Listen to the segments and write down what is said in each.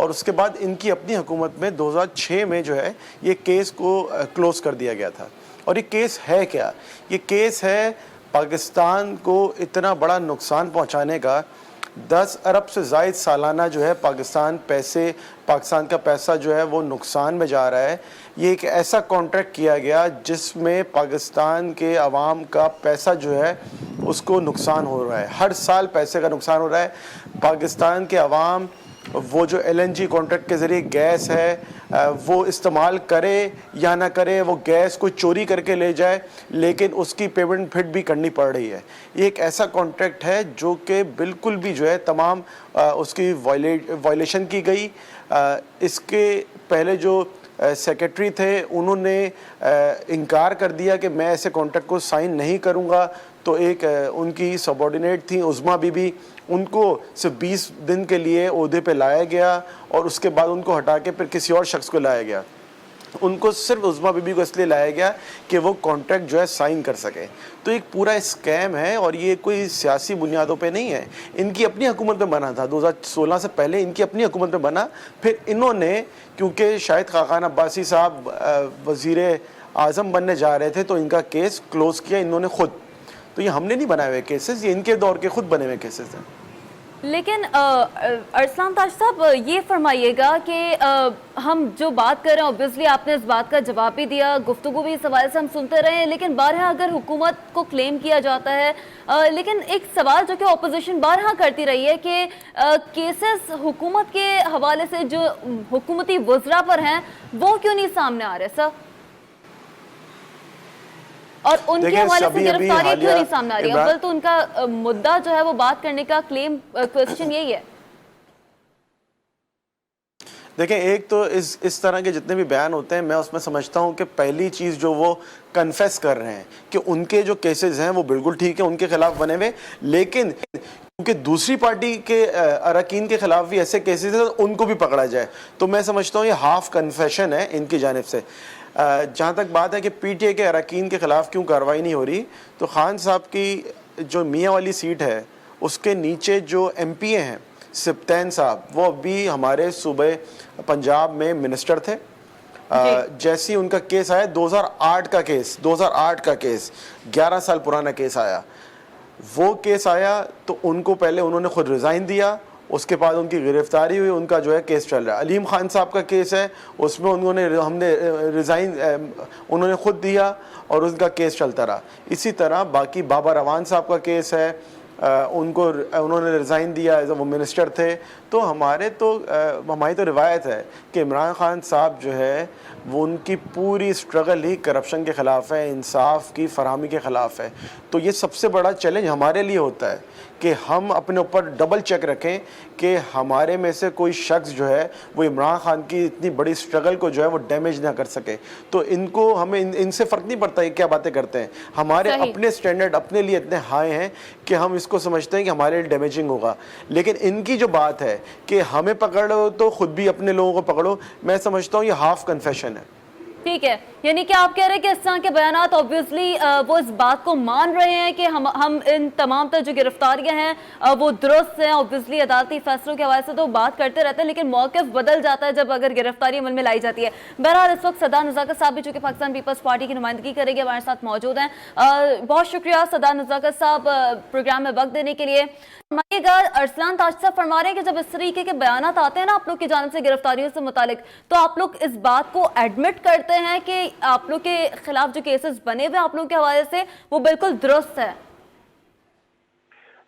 اور اس کے بعد ان کی اپنی حکومت میں 2006 میں جو ہے یہ کیس کو کلوز کر دیا گیا تھا. اور یہ کیس ہے کیا؟ یہ کیس ہے پاکستان کو اتنا بڑا نقصان پہنچانے کا. 10 ارب سے زائد سالانہ جو ہے پاکستان کا پیسہ جو ہے وہ نقصان میں جا رہا ہے. یہ ایک ایسا کانٹریکٹ کیا گیا جس میں پاکستان کے عوام کا پیسہ جو ہے اس کو نقصان ہو رہا ہے. ہر سال پیسے کا نقصان ہو رہا ہے. پاکستان کے عوام وہ جو LNG کانٹریکٹ کے ذریعے گیس ہے وہ استعمال کرے یا نہ کرے, وہ گیس کو چوری کر کے لے جائے, لیکن اس کی پیمنٹ پھر بھی کرنی پڑ رہی ہے. یہ ایک ایسا کانٹریکٹ ہے جو کہ بالکل بھی جو ہے تمام اس کی وائلیشن کی گئی. اس کے پہلے جو سیکرٹری تھے انہوں نے انکار کر دیا کہ میں ایسے کانٹریکٹ کو سائن نہیں کروں گا. تو ایک ان کی سبارڈینیٹ تھیں عظمیٰ بی بی, ان کو صرف 20 دن کے لیے عہدے پہ لایا گیا اور اس کے بعد ان کو ہٹا کے پھر کسی اور شخص کو لایا گیا. ان کو صرف عظمیٰ بی بی کو اس لیے لایا گیا کہ وہ کانٹریکٹ جو ہے سائن کر سکے. تو ایک پورا اسکیم ہے اور یہ کوئی سیاسی بنیادوں پہ نہیں ہے. ان کی اپنی حکومت میں بنا تھا, 2016 سے پہلے ان کی اپنی حکومت میں بنا. پھر انہوں نے کیونکہ شاہد خاقان عباسی صاحب وزیر اعظم بننے جا رہے تھے تو ان کا کیس کلوز کیا انہوں نے خود. تو یہ ہم نے نہیں بنائے ہوئے کیسز, یہ ان کے دور کے خود بنے ہوئے کیسز ہیں. لیکن ارسلان تاج صاحب یہ فرمائیے گا کہ ہم جو بات کر رہے ہیں اوبویسلی آپ نے اس بات کا جواب بھی دیا, گفتگو بھی اس حوالے سے ہم سنتے رہے ہیں, لیکن بارہا اگر حکومت کو کلیم کیا جاتا ہے, لیکن ایک سوال جو کہ اپوزیشن بارہا کرتی رہی ہے کہ کیسز حکومت کے حوالے سے جو حکومتی وزراء پر ہیں وہ کیوں نہیں سامنے آ رہے سر, اور ان کے حوالے سے گرفتاریاں کیوں نہیں سامنے آ رہی ہیں؟ اول تو ان کا مدعا جو ہے وہ بات کرنے کا کلیم کوسچن یہی ہے. دیکھیں ایک تو اس طرح کے جتنے بھی بیان ہوتے ہیں میں اس میں سمجھتا ہوں کہ پہلی چیز جو وہ کنفیس کر رہے ہیں کہ ان کے جو کیسز ہیں وہ بالکل ٹھیک ہیں, ان کے خلاف بنے ہوئے, لیکن کیونکہ دوسری پارٹی کے اراکین کے خلاف بھی ایسے کیسز ہیں ان کو بھی پکڑا جائے. تو میں سمجھتا ہوں یہ ہاف کنفیشن ہے ان کی جانب سے. جہاں تک بات ہے کہ PTI کے اراکین کے خلاف کیوں کارروائی نہیں ہو رہی, تو خان صاحب کی جو میاں والی سیٹ ہے اس کے نیچے جو MPA ہیں سبطین صاحب, وہ ابھی ہمارے صوبہ پنجاب میں منسٹر تھے. جیسی ان کا کیس آیا 2008 کا کیس 11 سال پرانا کیس آیا, وہ کیس آیا تو ان کو پہلے انہوں نے خود ریزائن دیا, اس کے بعد ان کی گرفتاری ہوئی, ان کا جو ہے کیس چل رہا ہے. علیم خان صاحب کا کیس ہے, اس میں ہم نے ریزائن انہوں نے خود دیا اور ان کا کیس چلتا رہا. اسی طرح باقی بابا روان صاحب کا کیس ہے, انہوں نے ریزائن دیا ایز وہ منسٹر تھے. تو ہماری تو روایت ہے کہ عمران خان صاحب جو ہے وہ ان کی پوری اسٹرگل ہی کرپشن کے خلاف ہے, انصاف کی فراہمی کے خلاف ہے. تو یہ سب سے بڑا چیلنج ہمارے لیے ہوتا ہے کہ ہم اپنے اوپر ڈبل چیک رکھیں کہ ہمارے میں سے کوئی شخص جو ہے وہ عمران خان کی اتنی بڑی اسٹرگل کو جو ہے وہ ڈیمیج نہ کر سکے. تو ان کو ہمیں ان سے فرق نہیں پڑتا یہ کیا باتیں کرتے ہیں. ہمارے اپنے سٹینڈرڈ اپنے لیے اتنے ہائی ہیں کہ ہم اس کو سمجھتے ہیں کہ ہمارے لیے ڈیمیجنگ ہوگا. لیکن ان کی جو بات ہے کہ ہمیں پکڑو تو خود بھی اپنے لوگوں کو پکڑو, میں سمجھتا ہوں یہ ہاف کنفیشن ہے. ٹھیک ہے, یعنی کہ آپ کہہ رہے ہیں کہ اس طرح کے بیانات اوبویسلی وہ اس بات کو مان رہے ہیں کہ ہم ان تمام تر جو گرفتاریاں ہیں وہ درست ہیں. اوبویسلی عدالتی فیصلوں کے حوالے سے تو بات کرتے رہتے ہیں, لیکن موقف بدل جاتا ہے جب اگر گرفتاری عمل میں لائی جاتی ہے. بہرحال اس وقت صدر نزاکت صاحب بھی چونکہ پاکستان پیپلز پارٹی کی نمائندگی کریں گے ہمارے ساتھ موجود ہیں. بہت شکریہ صدر نزاکت صاحب پروگرام میں وقت دینے کے لیے. فرمائیے گا, ارسلان تاج صاحب فرما رہے ہیں کہ جب اس طریقے کے بیانات آتے ہیں نا آپ لوگ کی جانب سے گرفتاریوں سے متعلق, تو آپ لوگ اس بات کو ایڈمٹ کرتے ہیں کہ آپ لوگ کے خلاف جو کیسز بنے ہوئے آپ لوگ کے حوالے سے وہ بالکل درست ہے.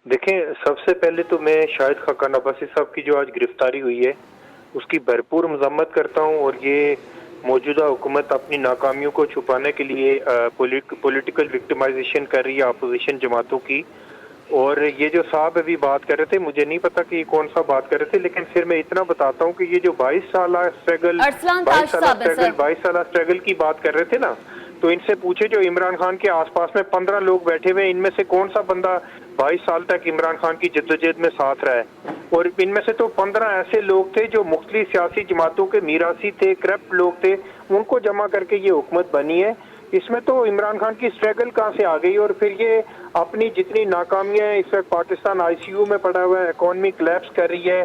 دیکھیں سب سے پہلے تو میں شاہد خاقان عباسی صاحب کی جو آج گرفتاری ہوئی ہے اس کی بھرپور مذمت کرتا ہوں, اور یہ موجودہ حکومت اپنی ناکامیوں کو چھپانے کے لیے پولیٹیکل وکٹمائزیشن کر رہی ہے اپوزیشن جماعتوں کی. اور یہ جو صاحب ابھی بات کر رہے تھے, مجھے نہیں پتا کہ یہ کون سا بات کر رہے تھے, لیکن پھر میں اتنا بتاتا ہوں کہ یہ جو 22 سالہ اسٹرگل کی بات کر رہے تھے نا, تو ان سے پوچھے جو عمران خان کے آس پاس میں 15 لوگ بیٹھے ہوئے, ان میں سے کون سا بندہ 22 سال تک عمران خان کی جدوجہد میں ساتھ رہا ہے. اور ان میں سے تو 15 ایسے لوگ تھے جو مختلف سیاسی جماعتوں کے میراثی تھے, کرپٹ لوگ تھے, ان کو جمع کر کے یہ حکومت بنی ہے. اس میں تو عمران خان کی اسٹرگل کہاں سے آ گئی, اور پھر یہ اپنی جتنی ناکامیاں ہیں, اس وقت پاکستان ICU میں پڑا ہوا ہے, اکانومی کلیپس کر رہی ہے,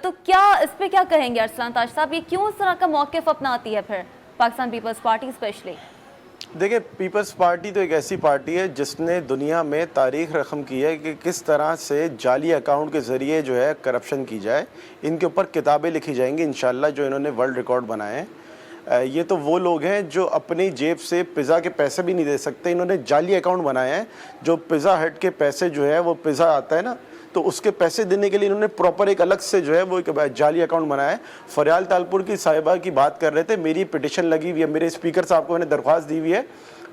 تو کیا اس پہ کیا کہیں گے ارسلان تاج صاحب, یہ کیوں اس طرح کا موقف اپناتی ہے پھر پاکستان پیپلز پارٹی اسپیشلی؟ دیکھیں, پیپلز پارٹی تو ایک ایسی پارٹی ہے جس نے دنیا میں تاریخ رقم کی ہے کہ کس طرح سے جعلی اکاؤنٹ کے ذریعے جو ہے کرپشن کی جائے. ان کے اوپر کتابیں لکھی جائیں گی انشاءاللہ, جو انہوں نے ورلڈ ریکارڈ بنائے ہیں. یہ تو وہ لوگ ہیں جو اپنی جیب سے پزا کے پیسے بھی نہیں دے سکتے, انہوں نے جعلی اکاؤنٹ بنائے ہیں. جو پزا ہٹ کے پیسے جو ہے وہ پزا آتا ہے نا, تو اس کے پیسے دینے کے لیے انہوں نے پراپر ایک الگ سے جو ہے وہ ایک جعلی اکاؤنٹ بنایا ہے. فریال تالپور کی صاحبہ کی بات کر رہے تھے, میری پٹیشن لگی ہوئی ہے, میرے اسپیکر صاحب کو میں نے درخواست دی ہوئی ہے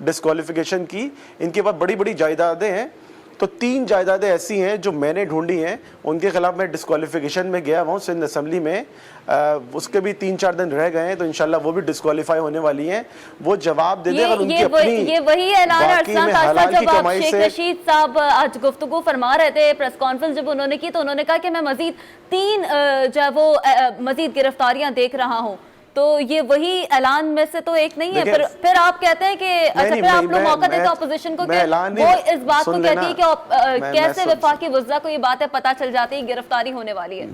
ڈسکوالیفیکیشن کی. ان کے پاس بڑی بڑی جائیدادیں ہیں, تو 3 جائیدادیں ایسی ہیں جو میں نے ڈھونڈی ہیں, ان کے خلاف میں ڈسکوالیفیکیشن میں گیا ہوں سندھ اسمبلی میں. اس کے بھی 3-4 دن رہ گئے ہیں, تو انشاءاللہ وہ بھی ڈسکوالیفائی ہونے والی ہیں. وہ جواب دے دیں اگر ان کی اپنی یہ وہی اعلان ہے ارسلان تاج صاحب جب آپ کمائی شیخ سے. رشید صاحب آج گفتگو فرما رہے تھے, پریس کانفرنس جب انہوں نے کی تو انہوں نے کہا کہ میں مزید 3 جو ہے وہ مزید گرفتاریاں دیکھ رہا ہوں. تو یہ وہی اعلان میں سے تو ایک نہیں ہے. پھر آپ کہتے ہیں کہ اچھا پھر آپ لوگ موقع دیتے اپوزیشن کو کہ وہ اس بات کو کہتی ہے کہ کیسے وفاقی وزراء کو یہ باتیں پتہ چل جاتی ہے گرفتاری ہونے والی ہے.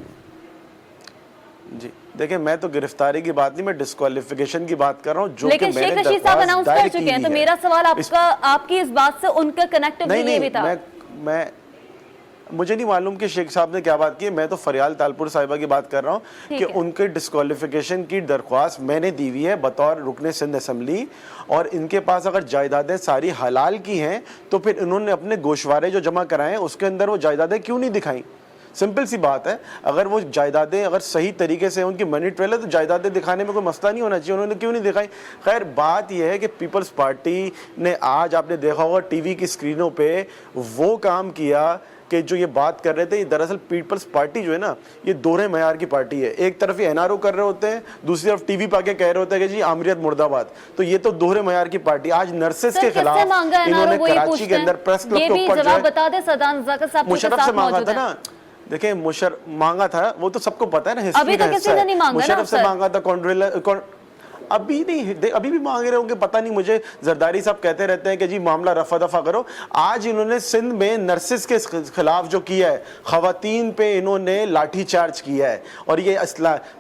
جی دیکھیں, میں تو گرفتاری کی بات نہیں, میں ڈسکوالیفیکیشن کی بات کر رہا ہوں, جو کہ لیکن شیخ رشید صاحب اناؤنس کر چکے ہیں. تو میرا سوال آپ کی اس بات سے ان کا کنیکٹو یہ بھی تھا. مجھے نہیں معلوم کہ شیخ صاحب نے کیا بات کی ہے, میں تو فریال تالپور صاحبہ کی بات کر رہا ہوں کہ ان کے ڈسکوالیفیکیشن کی درخواست میں نے دی ہوئی ہے بطور رکن سندھ اسمبلی. اور ان کے پاس اگر جائیدادیں ساری حلال کی ہیں تو پھر انہوں نے اپنے گوشوارے جو جمع کرائے ہیں اس کے اندر وہ جائیدادیں کیوں نہیں دکھائیں؟ سمپل سی بات ہے, اگر وہ جائیدادیں اگر صحیح طریقے سے ان کی منی ٹریل ہے تو جائیدادیں دکھانے میں کوئی مسئلہ نہیں ہونا چاہیے, انہوں نے کیوں نہیں دکھائی؟ خیر بات یہ ہے کہ پیپلز پارٹی نے آج آپ نے دیکھا ہوگا ٹی وی کی اسکرینوں پہ وہ کام کیا کہ جو یہ بات کر رہے تھے, دراصل پیپلز پارٹی جو ہے نا یہ دوہرے معیار کی پارٹی ہے. ایک طرف یہ NRO کر رہے ہوتے ہیں, دوسری طرف ٹی وی پہ کے کہہ رہے ہوتے ہیں کہ جی آمریت مرد آباد. تو یہ تو دوہرے معیار کی پارٹی. آج نرسز کے خلاف انہوں نے کراچی کے اندر پریس کلب کے اوپر جو ہے مشرف سے مانگا تھا نا, دیکھیں مانگا تھا, وہ تو سب کو پتا ہے نا, ہسٹری کا حصہ ہے. مشرف سے مانگا تھا, ابھی بھی مانگ رہے ہوں گے, پتہ نہیں مجھے. زرداری صاحب کہتے رہتے ہیں کہ جی معاملہ رفع دفع کرو. آج انہوں نے سندھ میں نرسز کے خلاف جو کیا ہے, خواتین پہ انہوں نے لاٹھی چارج کیا ہے, اور یہ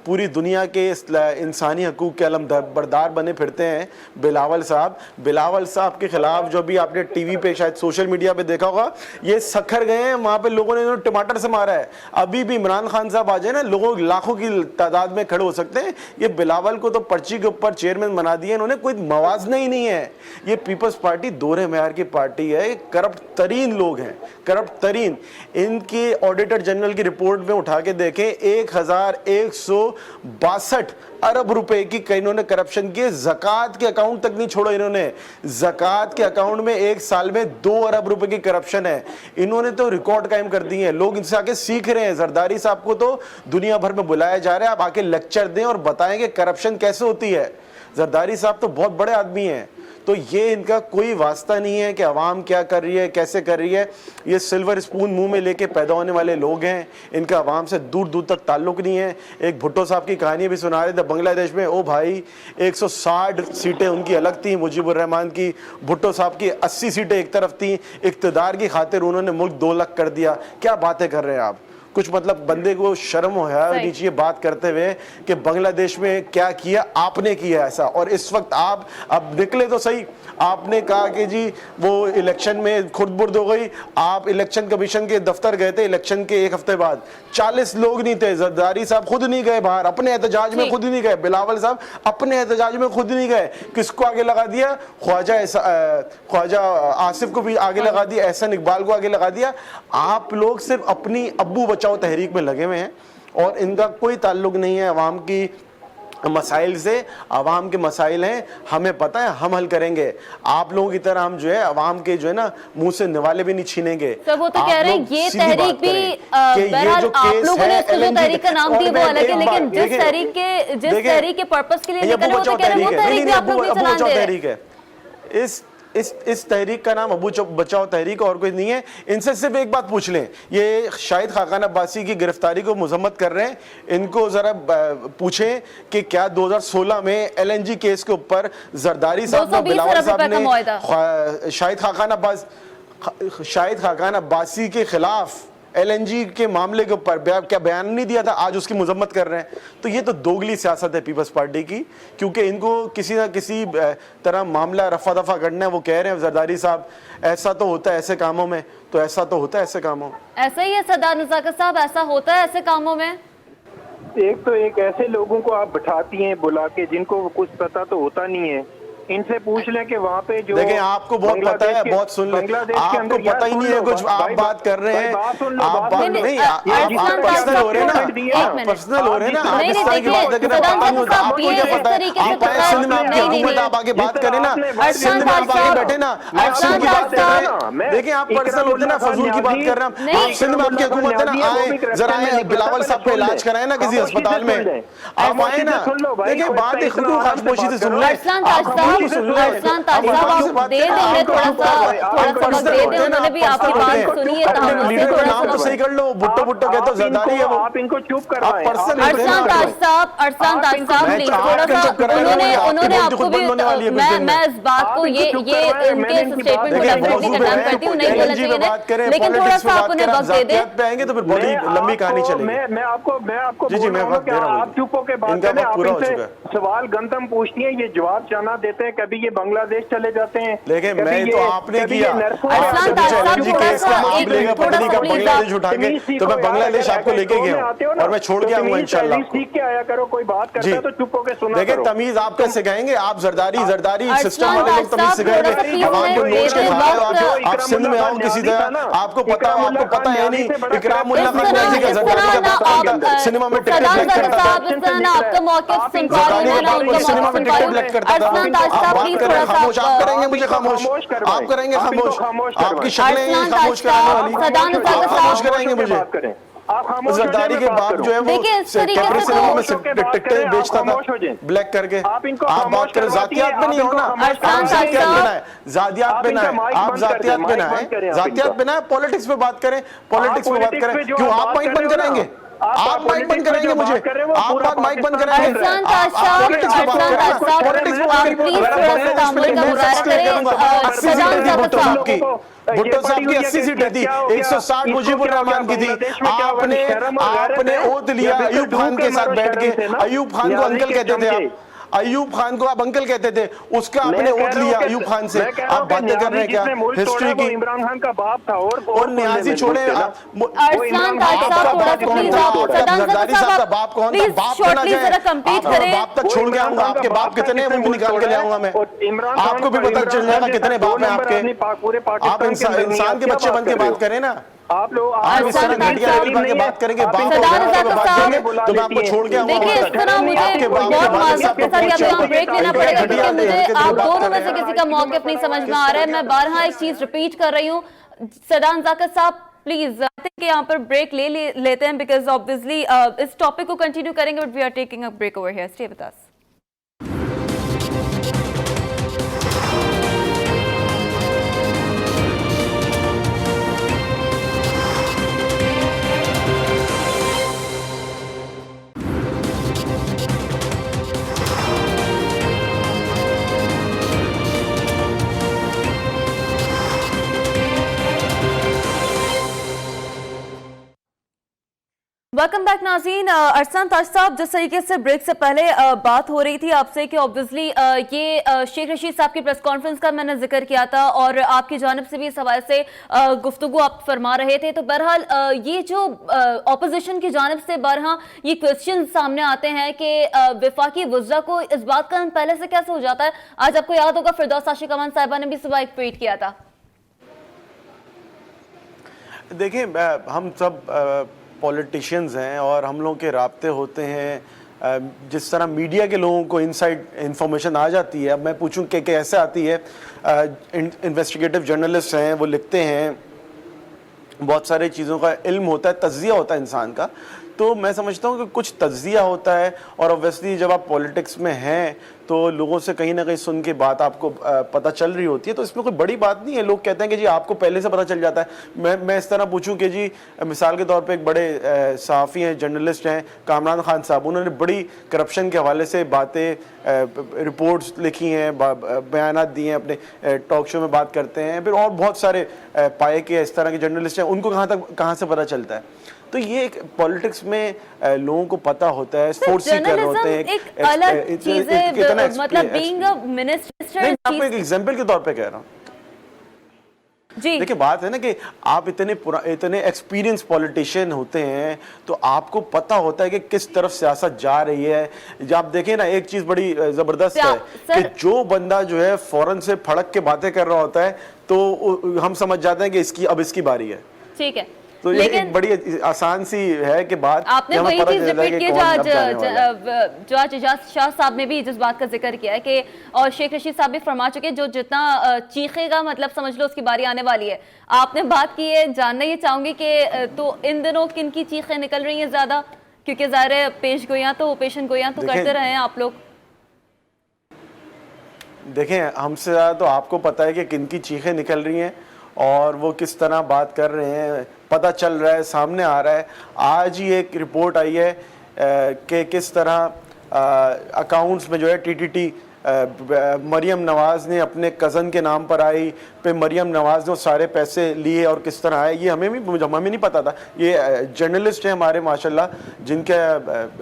پوری دنیا کے انسانی حقوق کے علم بردار بنے پھرتے ہیں بلاول صاحب. بلاول صاحب کے خلاف جو بھی آپ نے ٹی وی پہ شاید سوشل میڈیا پہ دیکھا ہوگا, یہ سکھر گئے ہیں, وہاں پہ لوگوں نے انہوں ٹماٹر سے مارا ہے. ابھی بھی عمران خان صاحب آ جائیں نا, لوگوں لاکھوں کی تعداد میں کھڑے ہو سکتے ہیں. یہ بلاول کو تو پرچی کے پر چیئرمین بنا دیا, انہوں نے کوئی موازنہ ہی نہیں ہے. یہ پیپلز پارٹی دوہرے معیار کی پارٹی ہے, کرپٹ ترین لوگ ہیں, کرپٹ ترین. ان کی آڈیٹر جنرل کی رپورٹ میں اٹھا کے دیکھیں 1162 ارب روپے کی انہوں نے کرپشن کی. زکوٰۃ کے اکاؤنٹ تک نہیں چھوڑا انہوں نے, زکوٰۃ کے اکاؤنٹ میں ایک سال میں 2 ارب روپے کی کرپشن ہے. انہوں نے تو ریکارڈ قائم کر دی ہیں, لوگ ان سے آ کے سیکھ رہے ہیں. زرداری صاحب کو تو دنیا بھر میں بلایا جا رہا ہے, آپ آ کے لیکچر دیں اور بتائیں کہ کرپشن کیسے ہوتی ہے. زرداری صاحب تو بہت بڑے آدمی ہیں, تو یہ ان کا کوئی واسطہ نہیں ہے کہ عوام کیا کر رہی ہے, کیسے کر رہی ہے. یہ سلور اسپون منہ میں لے کے پیدا ہونے والے لوگ ہیں, ان کا عوام سے دور دور تک تعلق نہیں ہے. ایک بھٹو صاحب کی کہانی بھی سنا رہے تھے بنگلہ دیش میں, او بھائی 160 سیٹیں ان کی الگ تھیں مجیب الرحمان کی, بھٹو صاحب کی 80 سیٹیں ایک طرف تھیں. اقتدار کی خاطر انہوں نے ملک 2 لاکھ کر دیا. کیا باتیں کر رہے ہیں آپ؟ کچھ مطلب بندے کو شرم و حیا ہونی چاہیے بات کرتے ہوئے کہ بنگلہ دیش میں کیا کیا آپ نے کیا ایسا. اور اس وقت آپ اب نکلے تو صحیح, آپ نے کہا کہ جی وہ الیکشن میں خود برد ہو گئی. آپ الیکشن کمیشن کے دفتر گئے تھے الیکشن کے 1 ہفتے بعد, 40 لوگ نہیں تھے. زرداری صاحب خود نہیں گئے باہر, اپنے احتجاج میں خود نہیں گئے. بلاول صاحب اپنے احتجاج میں خود نہیں گئے. کس کو آگے لگا دیا؟ خواجہ آصف کو بھی آگے لگا دیا, احسن اقبال کو آگے لگا دیا. آپ لوگ صرف اپنی ابو بچاؤ تحریک میں لگے ہوئے ہیں, اور ان کا کوئی تعلق نہیں ہے عوام کی مسائل سے. عوام کے مسائل ہیں, ہمیں پتہ ہے, ہم حل کریں گے. آپ لوگوں کی طرح ہم جو ہے عوام کے جو ہے نا منہ سے نوالے بھی نہیں چھینیں گے. سب وہ تو کہہ رہے ہیں یہ تحریک بھی بہرحال آپ لوگوں نے اس کو جو تحریک کا نام دیا وہ الگ ہے, لیکن جس تحریک کے پرپس کے لیے نکلے وہ تو کہہ رہے ہیں وہ تحریک بھی آپ لوگ نہیں چلان دے رہے ہیں. اس تحریک کا نام ابو بچاؤ تحریک اور کوئی نہیں ہے. ان سے صرف ایک بات پوچھ لیں, یہ شاہد خاقان عباسی کی گرفتاری کو مذمت کر رہے ہیں, ان کو ذرا پوچھیں کہ کیا 2016 میں LNG کیس کے اوپر زرداری صاحب نے بلاول صاحب نے شاہد خاقان عباسی کے خلاف LNG کے معاملے کے اوپر کیا بیان نہیں دیا تھا, آج اس کی مذمت کر رہے ہیں. تو یہ تو دوگلی سیاست ہے پیپلز پارٹی کی, کیونکہ ان کو کسی نہ کسی طرح معاملہ رفع دفع کرنا ہے. وہ کہہ رہے ہیں زرداری صاحب ایسا تو ہوتا ہے ایسے کاموں میں, تو ایسا تو ہوتا ہے ایسے کاموں میں. ایسا ہی ہے سردار نزاکت صاحب, ایسا ہوتا ہے ایسے کاموں میں. ایک ایسے لوگوں کو آپ بٹھاتی ہیں بلا کے جن کو کچھ پتا تو ہوتا نہیں ہے, ان سے پوچھ لیں کہ وہاں پہ جو دیکھیں آپ کو بہت پتا ہے, بہت سن لیں, آپ کو پتہ ہی نہیں ہے کچھ, آپ بات کر رہے ہیں, آپ بات نہیں, آپ پرسنل ہو رہے نا, آپ پرسنل ہو رہے نا, آپ اس طرح کی بات کریں, پتہ نہیں ہوتا, آپ کو کیا پتہ ہے, آپ آئے سندھ میں آپ کی حکومت, آپ آگے بات کریں نا, سندھ میں آپ آگے بیٹھے نا, آپ سندھ کی بات کر رہے ہیں. دیکھیں آپ پرسنل ہوتے نا, فضول کی بات کر رہے ہیں, آپ سندھ میں آپ کی حکومت ہے نا, آئے ذرا آئے بلاول صاحب کو علاج کرائیں نا کسی اسپتال میں, آپ آئے نا. دیکھیں بات خود کو خاص پوشی سے سن لیں, صحیح کر لو, بھٹو بھٹو کہتے ہو زرداری ہے, آپ ان کو چپ کروائیں. ارسلان تاج صاحب پلیز تھوڑا سا, انہوں نے آپ کو بھی, میں اس بات کو یہ ان کے اسٹیٹمنٹ کو ڈیفینیٹلی کنڈیم کرتی ہوں, نہیں بولنا چاہیے, لیکن تھوڑا سا آپ انہیں وقت دے دیں. پہ آئیں گے تو پھر بڑی لمبی کہانی چلے گی. میں آپ کو بول رہا ہوں کہ آپ چپ ہو کے بات کریں, آپ ان سے سوال گندم پوچھتی ہیں, یہ جواب چانا دیتے ہیں, کبھی یہ بنگلہ دیش چلے جاتے ہیں, لیکن میں تو آپ نے کیا ارسلان تاج صاحب تھوڑا سا بنگلہ دیش اٹھا کے, تو میں بنگلہ دیش آپ کو لے کے گیا ہوں اور میں چھوڑ کے آؤں گا انشاءاللہ. سیکھ کے آیا کرو, کوئی بات کرتا ہے تو چپ ہو کے سنا کرو. دیکھیں تمیز آپ کا سکھائیں گے, آپ زرداری سسٹم والے لوگ تمیز سکھائیں گے, عوام کو نوچ کے کھاؤ, آپ سندھ میں آؤ کسی طرح, آپ کو پتہ ہے نہیں, اکرام اللہ خان قریشی کا زرداری کا بات کرتا سنیما میں ٹکٹ بلیک کرتا تھا, آپ کا موقف سن پا رہی ہوں نا, ان کا سنیما میں موقف ٹکٹ بلیک کرتا تھا. ارسلان تاج آپ صاحب بات پلیز کریں تھوڑا خاموش, سا, آپ کریں گے مجھے خاموش, آپ کریں گے خاموش, آپ کی شکلیں خاموش کرانے والی, آپ خاموش کریں گے مجھے. زرداری کے باپ جو ہے وہ کیپری سنیما میں ٹکٹیں بیچتا تھا بلیک کر کے. آپ بات کریں ذاتیات پہ نہیں ہونا, آپ ذاتیات پہ نہ ہے, ذاتیات پہ نہ ہے, آپ ذاتیات پہ نہ ہے, ذاتیات پہ نہ ہے, پولیٹکس پہ بات کریں, پولیٹکس پہ بات کریں. کیوں آپ مائک بند کریں گے, آپ مائک بند کریں گے مجھے, آپ بات مائک بند کریں گے, ارسلان تاج صاحب پلیز تھوڑا سا تعامل کا مظاہرہ کریں. سردار نزاکت صاحب, بھٹو صاحب کی 80 سیٹیں تھی, 160 مجیب الرحمان کی تھی. آپ نے اوت لیا ایوب خان کے ساتھ بیٹھ کے, ایوب خان کو انکل کہتے تھے آپ, ایوب خان کو آپ انکل کہتے تھے, اس کا آپ نے اوت لیا ایوب خان سے. آپ باتیں کر رہے ہیں کیا ہسٹری کی, عمران خان کا باپ تھا اور نیازی چھوڑے. ارسلان تاج صاحب تھوڑا سا پلیز, زرداری صاحب کا باپ کون تھا, باپ کہنا چاہیں, آپ باپ تک چھوڑ کے آؤں گا, آپ کے باپ کتنے ہیں وہ بھی نکال کے لے آؤں گا میں, آپ کو بھی پتہ چل جائے گا کتنے باپ ہیں آپ کے. آپ انسان کے بچے بن کے بات کریں نا, آپ لوگ اس طرح گھٹیا لیول پر کے بات کریں گے, باپ تو میں آپ کو چھوڑ کے آؤں گا. دیکھیں اس طرح مجھے بہت معذرت کے ساتھ یہاں بریک لینا پڑے گا, کیونکہ مجھے آپ دونوں میں سے کسی کا موقف نہیں سمجھ میں آ رہا ہے. میں بارہا ایک چیز ریپیٹ کر رہی ہوں, سردار نزاکت صاحب پلیز کہ یہاں پر بریک لے لیتے ہیں, بیکاز آبویسلی اس ٹاپک کو کنٹینیو کریں گے, but we are taking a break over here. Stay with us. Welcome back ناظرین. ارسلان تاج صاحب, جس طریقے سے بریک سے پہلے بات ہو رہی تھی آپ سے کہ obviously یہ شیخ رشید صاحب کی پریس کانفرنس کا میں نے ذکر کیا تھا, اور آپ کی جانب سے بھی اس حوالے سے گفتگو آپ فرما رہے تھے. تو بہرحال یہ جو اپوزیشن کی جانب سے بارہا یہ کویسچن سامنے آتے ہیں کہ وفاقی وزراء کو اس بات کا پہلے سے کیسے ہو جاتا ہے. آج آپ کو یاد ہوگا فردوس عاشق امان صاحبہ نے بھی صبح ایک ٹویٹ کیا تھا. دیکھیں ہم سب پولیٹیشینز ہیں اور ہم لوگوں کے رابطے ہوتے ہیں, جس طرح میڈیا کے لوگوں کو انسائڈ انفارمیشن آ جاتی ہے. اب میں پوچھوں کہ کیسے آتی ہے, انویسٹیگیٹو جرنلسٹ ہیں, وہ لکھتے ہیں, بہت سارے چیزوں کا علم ہوتا ہے, تجزیہ ہوتا ہے انسان کا. تو میں سمجھتا ہوں کہ کچھ تجزیہ ہوتا ہے, اور اوبویسلی جب آپ پولیٹکس میں ہیں تو لوگوں سے کہیں نہ کہیں سن کے بات آپ کو پتہ چل رہی ہوتی ہے. تو اس میں کوئی بڑی بات نہیں ہے. لوگ کہتے ہیں کہ جی آپ کو پہلے سے پتہ چل جاتا ہے. میں اس طرح پوچھوں کہ جی مثال کے طور پہ ایک بڑے صحافی ہیں, جرنلسٹ ہیں, کامران خان صاحب, انہوں نے بڑی کرپشن کے حوالے سے باتیں, رپورٹس لکھی ہیں, بیانات دیے ہیں, اپنے ٹاک شو میں بات کرتے ہیں. پھر اور بہت سارے پائے کے اس طرح کے جرنلسٹ ہیں, ان کو کہاں سے پتہ چلتا ہے. تو یہ ایک پالیٹکس میں لوگوں کو پتہ ہوتا ہے, فورسی کر رہے ہوتے ہیں. ایک الگ چیز ہے, مطلب بینگ اے منسٹر. میں آپ کو ایک ایگزامپل کے طور پہ کہہ رہا ہوں. جی دیکھیں بات ہے نا کہ آپ اتنے ایکسپیرینس پولیٹیشین ہوتے ہیں تو آپ کو پتہ ہوتا ہے کہ کس طرف سیاست جا رہی ہے. جب آپ دیکھیں نا ایک چیز بڑی زبردست ہے کہ جو بندہ جو ہے فوراً سے پھڑک کے باتیں کر رہا ہوتا ہے تو ہم سمجھ جاتے ہیں کہ اب اس کی باری ہے. ٹھیک ہے, تو یہ ایک بڑی آسان سی ہے کہ بات آپ نے وہی چیز ریپیٹ کی جو آج اعجاز شاہ صاحب نے بھی جس بات کا ذکر کیا ہے کہ, اور شیخ رشید صاحب بھی فرما چکے, جو جتنا چیخے گا مطلب سمجھ لو اس کی باری آنے والی ہے. آپ نے بات کی ہے, جاننا یہ چاہوں گی کہ تو ان دنوں کن کی چیخیں نکل رہی ہیں زیادہ, کیونکہ ظاہر ہے پیشن گویاں تو کرتے رہے ہیں آپ لوگ. دیکھیں ہم سے زیادہ تو آپ کو پتہ ہے کہ کن کی چیخیں نکل رہی ہیں اور وہ کس طرح بات کر رہے ہیں. پتہ چل رہا ہے, سامنے آ رہا ہے. آج ہی ایک رپورٹ آئی ہے کہ کس طرح اکاؤنٹس میں جو ہے ٹی مریم نواز نے اپنے کزن کے نام پر آئی, پہ مریم نواز نے وہ سارے پیسے لیے اور کس طرح آئے. یہ ہمیں نہیں پتا تھا. یہ جرنلسٹ ہیں ہمارے ماشاءاللہ جن کا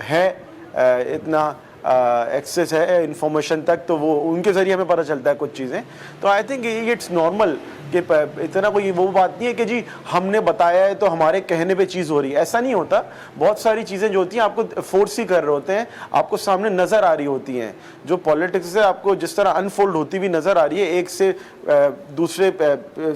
ہے اتنا ایکسیس ہے انفارمیشن تک, تو وہ ان کے ذریعے ہمیں پتہ چلتا ہے کچھ چیزیں. تو آئی تھنک اٹس نارمل کہ اتنا کوئی وہ بات نہیں ہے کہ جی ہم نے بتایا ہے تو ہمارے کہنے پہ چیز ہو رہی ہے. ایسا نہیں ہوتا. بہت ساری چیزیں جو ہوتی ہیں آپ کو فورس ہی کر رہے ہوتے ہیں, آپ کو سامنے نظر آ رہی ہوتی ہیں. جو پالیٹکس ہے آپ کو جس طرح انفولڈ ہوتی ہوئی نظر آ رہی ہے, ایک سے دوسرے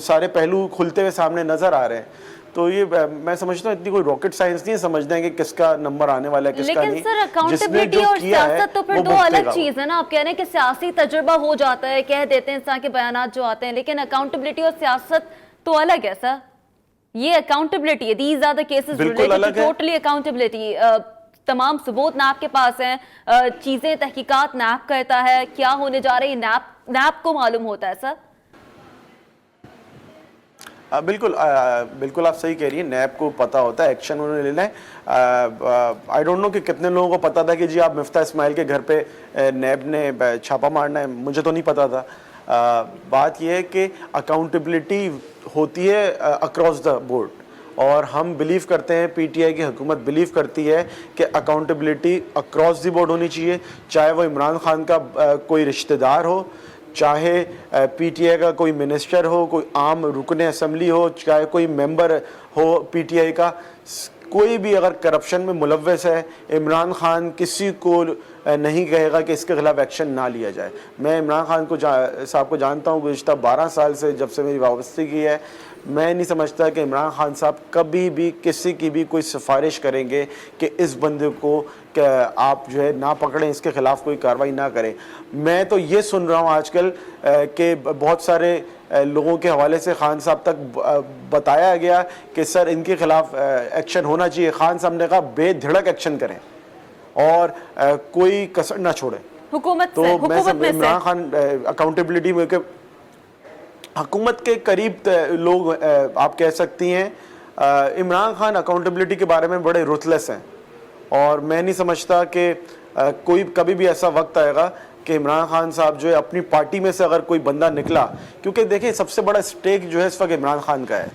سارے پہلو کھلتے ہوئے سامنے نظر آ رہے ہیں. تو یہ میں سمجھتا ہوں اتنی کوئی راکٹ سائنس نہیں ہے سمجھنا ہے کہ کس کا نمبر آنے والا ہے کس کا نہیں. لیکن سر اکاؤنٹیبلٹی اور سیاست تو پھر دو الگ چیز ہے نا. آپ کہہ رہے ہیں کہ سیاسی تجربہ ہو جاتا ہے, کہہ دیتے ہیں انسان کے بیانات جو آتے ہیں, لیکن اکاؤنٹیبلٹی اور سیاست تو الگ ہے سر. یہ اکاؤنٹیبلٹی ہے, these are the cases related to totally accountability. تمام ثبوت نیب کے پاس ہیں, چیزیں تحقیقات نیب کرتا ہے, کیا ہونے جا رہی نیب کو معلوم ہوتا ہے سر. بالکل آپ صحیح کہہ رہی ہیں. نیب کو پتہ ہوتا ہے, ایکشن انہوں نے لینا ہے. آئی ڈونٹ نو کہ کتنے لوگوں کو پتا تھا کہ جی آپ مفتاح اسماعیل کے گھر پہ نیب نے چھاپا مارنا ہے. مجھے تو نہیں پتا تھا. بات یہ ہے کہ اکاؤنٹیبلٹی ہوتی ہے اکراس دا بورڈ, اور ہم بلیو کرتے ہیں, پی ٹی آئی کی حکومت بلیو کرتی ہے کہ اکاؤنٹیبلٹی اکراس دی بورڈ ہونی چاہیے, چاہے وہ عمران خان کا کوئی رشتہ دار ہو, چاہے پی ٹی آئی کا کوئی منسٹر ہو, کوئی عام رکن اسمبلی ہو, چاہے کوئی ممبر ہو پی ٹی آئی کا. کوئی بھی اگر کرپشن میں ملوث ہے, عمران خان کسی کو نہیں کہے گا کہ اس کے خلاف ایکشن نہ لیا جائے. میں عمران خان صاحب کو جانتا ہوں گزشتہ 12 سال سے, جب سے میری وابستگی ہے. میں نہیں سمجھتا کہ عمران خان صاحب کبھی بھی کسی کی بھی کوئی سفارش کریں گے کہ اس بندے کو کہ آپ جو ہے نہ پکڑیں, اس کے خلاف کوئی کارروائی نہ کریں. میں تو یہ سن رہا ہوں آج کل کہ بہت سارے لوگوں کے حوالے سے خان صاحب تک بتایا گیا کہ سر ان کے خلاف ایکشن ہونا چاہیے. خان صاحب نے کہا بے دھڑک ایکشن کریں اور کوئی کسر نہ چھوڑیں. حکومت تو میں عمران خان اکاؤنٹیبلٹی میں کہ حکومت کے قریب لوگ آپ کہہ سکتی ہیں, عمران خان اکاؤنٹیبلٹی کے بارے میں بڑے رتلس ہیں, اور میں نہیں سمجھتا کہ کوئی کبھی بھی ایسا وقت آئے گا کہ عمران خان صاحب جو ہے اپنی پارٹی میں سے اگر کوئی بندہ نکلا, کیونکہ دیکھیں سب سے بڑا اسٹیک جو ہے اس وقت عمران خان کا ہے,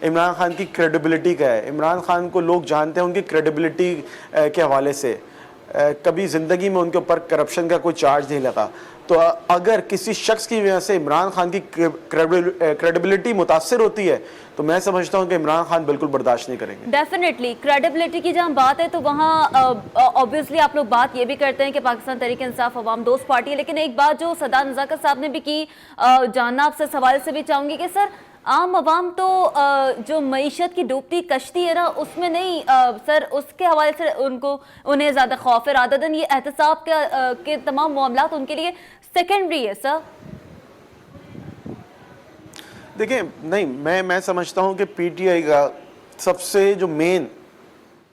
عمران خان کی کریڈیبلٹی کا ہے. عمران خان کو لوگ جانتے ہیں ان کی کریڈیبلٹی کے حوالے سے. کبھی زندگی میں ان کے اوپر کرپشن کا کوئی چارج نہیں لگا. تو اگر کسی شخص کی وجہ سے عمران خان کی کریڈیبلٹی متاثر ہوتی ہے تو میں سمجھتا ہوں کہ عمران خان بالکل برداشت نہیں کریں گے. ڈیفینیٹلی کریڈیبلٹی کی جہاں بات ہے تو وہاں آبویسلی آپ لوگ بات یہ بھی کرتے ہیں کہ پاکستان تحریک انصاف عوام دوست پارٹی ہے, لیکن ایک بات جو صدا نزاکت صاحب نے بھی کی, جاننا آپ سے سوال سے بھی چاہوں گی کہ سر عام عوام تو جو معیشت کی ڈوبتی کشتی ہے نا اس میں نہیں سر, اس کے حوالے سے انہیں زیادہ خوف ہے, رادر دین یہ احتساب کے تمام معاملات ان کے لیے سیکنڈری ہے سر. دیکھیں نہیں, میں سمجھتا ہوں کہ پی ٹی آئی کا سب سے جو مین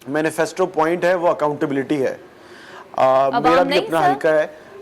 مینیفیسٹو پوائنٹ ہے وہ اکاؤنٹیبلٹی ہے. میرا بھی اپنا حلقہ ہے,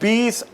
20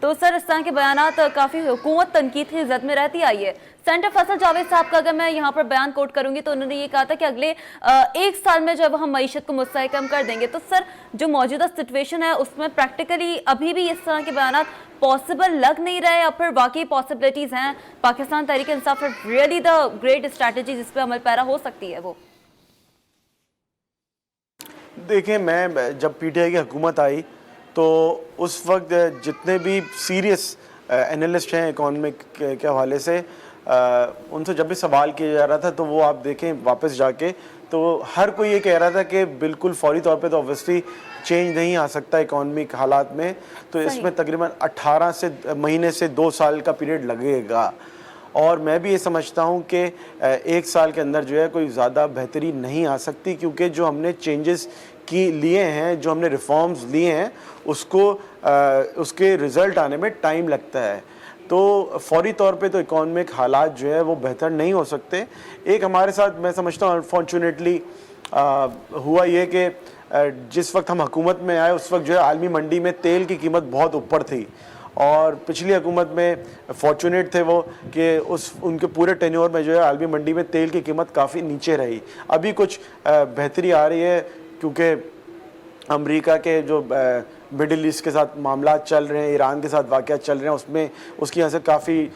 تو سر اس طرح کے بیانات کافی حکومت تنقید کی زد میں رہتی آئی ہے. سینٹر فیصل جاوید صاحب کا اگر میں یہاں پر بیان کوٹ کروں گی تو انہوں نے یہ کہا تھا کہ اگلے 1 سال میں جب ہم معیشت کو مستحکم کر دیں گے تو سر جو موجودہ سچویشن ہے اس میں پریکٹیکلی ابھی بھی اس طرح کے بیانات پاسبل لگ نہیں رہے, اور پھر واقعی پاسبلٹیز ہیں Pakistan Tehreek Insaf really the great strategy جس پہ عمل پیرا ہو سکتی ہے وہ؟ دیکھیں, میں جب پی ٹی آئی کی حکومت آئی تو اس وقت جتنے بھی سیریس انالسٹ ہیں اکانومک کے حوالے سے, ان سے جب بھی سوال کیا جا رہا تھا تو وہ آپ دیکھیں واپس جا کے تو ہر کوئی یہ کہہ رہا تھا کہ بالکل فوری طور پہ تو اوبویسلی چینج نہیں آ سکتا اکانومک حالات میں, تو اس میں تقریباً 18 مہینے سے 2 سال کا پیریڈ لگے گا. اور میں بھی یہ سمجھتا ہوں کہ 1 سال کے اندر جو ہے کوئی زیادہ بہتری نہیں آ سکتی, کیونکہ جو ہم نے چینجز لیے ہیں, جو ہم نے ریفارمز لیے ہیں, اس کے رزلٹ آنے میں ٹائم لگتا ہے. تو فوری طور پہ تو اکانومک حالات جو ہے وہ بہتر نہیں ہو سکتے. ایک ہمارے ساتھ میں سمجھتا ہوں انفارچونیٹلی ہوا یہ کہ جس وقت ہم حکومت میں آئے اس وقت جو ہے عالمی منڈی میں تیل کی قیمت بہت اوپر تھی, اور پچھلی حکومت میں فارچونیٹ تھے وہ کہ ان کے پورے ٹینیور میں جو ہے عالمی منڈی میں تیل کی قیمت کافی نیچے رہی. ابھی کچھ بہتری آ رہی ہے کیونکہ امریکہ کے جو مڈل ایسٹ کے ساتھ معاملات چل رہے ہیں, ایران کے ساتھ واقعات چل رہے ہیں, اس میں اس کی یہاں سے کافی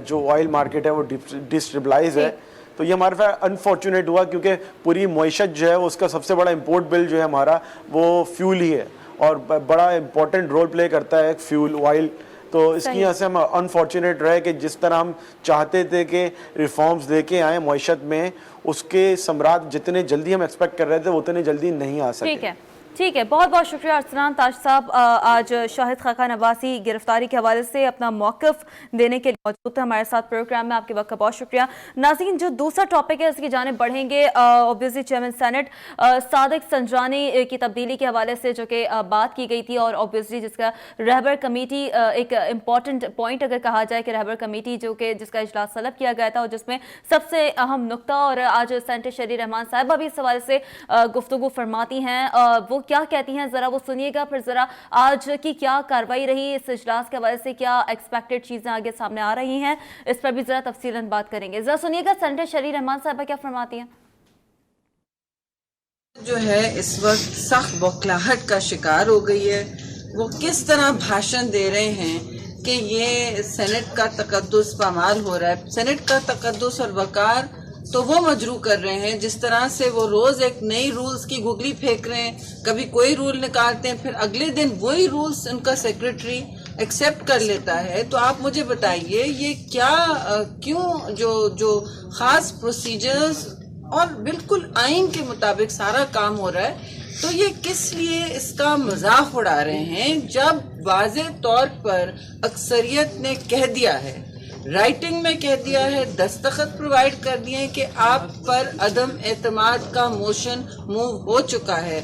جو آئل مارکیٹ ہے وہ ڈسٹیبلائز ہے. تو یہ ہمارے پاس انفارچونیٹ ہوا کیونکہ پوری معیشت جو ہے اس کا سب سے بڑا امپورٹ بل جو ہے ہمارا وہ فیول ہی ہے, اور بڑا امپورٹنٹ رول پلے کرتا ہے فیول آئل. تو اس کی یہاں سے ہم انفارچونیٹ رہے کہ جس طرح ہم چاہتے تھے کہ ریفارمز دے کے آئیں معیشت میں, اس کے ثمرات جتنے جلدی ہم ایکسپیکٹ کر رہے تھے اتنے جلدی نہیں آ سکے. ٹھیک ہے, بہت بہت شکریہ ارسلان تاج صاحب. آج شاہد خاقان عباسی گرفتاری کے حوالے سے اپنا موقف دینے کے لیے موجود تھے ہمارے ساتھ پروگرام میں. آپ کے وقت کا بہت شکریہ. ناظرین, جو دوسرا ٹاپک ہے اس کی جانب بڑھیں گے. Obviously chairman senate Sadiq Sanjrani کی تبدیلی کے حوالے سے جو کہ بات کی گئی تھی, اور اوبویسلی جس کا رہبر کمیٹی ایک امپورٹنٹ پوائنٹ اگر کہا جائے کہ رہبر کمیٹی جو کہ جس کا اجلاس طلب کیا گیا تھا اور جس میں سب سے اہم نقطہ, اور آج سینٹر شری رحمان صاحبہ بھی اس حوالے سے گفتگو فرماتی ہیں, وہ کیا کہتی ہیں ذرا وہ سنیے گا. پھر ذرا آج کی کیا کاروائی رہی اس اجلاس کے حوالے سے, کیا ایکسپیکٹڈ چیزیں آگے سامنے آ رہی ہیں, اس پر بھی ذرا تفصیلاً بات کریں گے. ذرا سنیے گا سینٹر شری رحمان صاحبہ کیا فرماتی ہیں. جو ہے اس وقت سخت بوکھلاہٹ کا شکار ہو گئی ہے. وہ کس طرح بھاشن دے رہے ہیں کہ یہ سینٹ کا تقدس پامال ہو رہا ہے. سینٹ کا تقدس اور وقار تو وہ مجروح کر رہے ہیں جس طرح سے وہ روز ایک نئی رولز کی گگلی پھینک رہے ہیں. کبھی کوئی رول نکالتے ہیں, پھر اگلے دن وہی رولز ان کا سیکریٹری ایکسیپٹ کر لیتا ہے. تو آپ مجھے بتائیے یہ کیوں جو خاص پروسیجرز اور بالکل آئین کے مطابق سارا کام ہو رہا ہے, تو یہ کس لیے اس کا مذاق اڑا رہے ہیں جب واضح طور پر اکثریت نے کہہ دیا ہے, رائٹنگ میں کہہ دیا ہے, دستخط پرووائڈ کر دیے ہیں کہ آپ پر عدم اعتماد کا موشن موو ہو چکا ہے.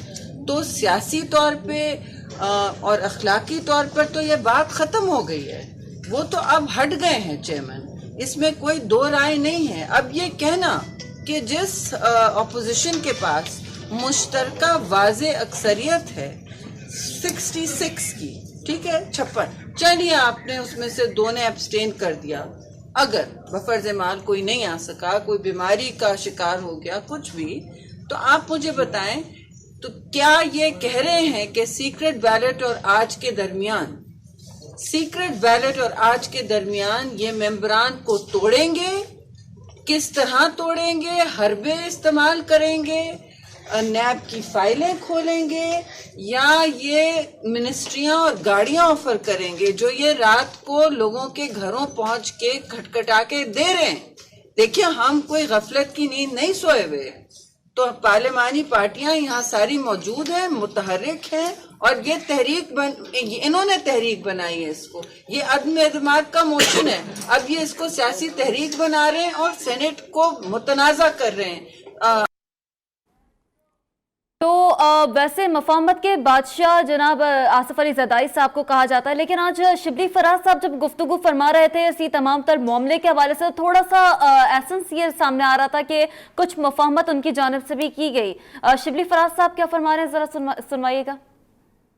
تو سیاسی طور پہ اور اخلاقی طور پر تو یہ بات ختم ہو گئی ہے. وہ تو اب ہٹ گئے ہیں چیئرمین, اس میں کوئی دو رائے نہیں ہے. اب یہ کہنا کہ جس اپوزیشن کے پاس مشترکہ واضح اکثریت ہے 66 کی, ٹھیک ہے 56, چلیے آپ نے اس میں سے 2 نے ایبسٹین کر دیا, اگر بفرض مال کوئی نہیں آ سکا, کوئی بیماری کا شکار ہو گیا, کچھ بھی, تو آپ مجھے بتائیں تو کیا یہ کہہ رہے ہیں کہ سیکرٹ بیلٹ اور آج کے درمیان یہ ممبران کو توڑیں گے؟ کس طرح توڑیں گے؟ حربے استعمال کریں گے, نیب کی فائلیں کھولیں گے, یا یہ منسٹریاں اور گاڑیاں آفر کریں گے جو یہ رات کو لوگوں کے گھروں پہنچ کے کھٹکھٹا کے دے رہے ہیں؟ دیکھیں, ہم کوئی غفلت کی نیند نہیں سوئے ہوئے. تو پارلیمانی پارٹیاں یہاں ساری موجود ہیں, متحرک ہیں, اور یہ انہوں نے تحریک بنائی ہے. اس کو یہ عدم اعتماد کا موشن ہے. اب یہ اس کو سیاسی تحریک بنا رہے ہیں اور سینٹ کو متنازع کر رہے ہیں. تو ویسے مفاہمت کے بادشاہ جناب آصف علی زرداری صاحب کو کہا جاتا ہے, لیکن آج شبلی فراز صاحب جب گفتگو فرما رہے تھے اسی تمام تر معاملے کے حوالے سے تھوڑا سا ایسنس یہ سامنے آ رہا تھا کہ کچھ مفاہمت ان کی جانب سے بھی کی گئی. شبلی فراز صاحب کیا فرما رہے ہیں, ذرا سنوائیے گا.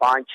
5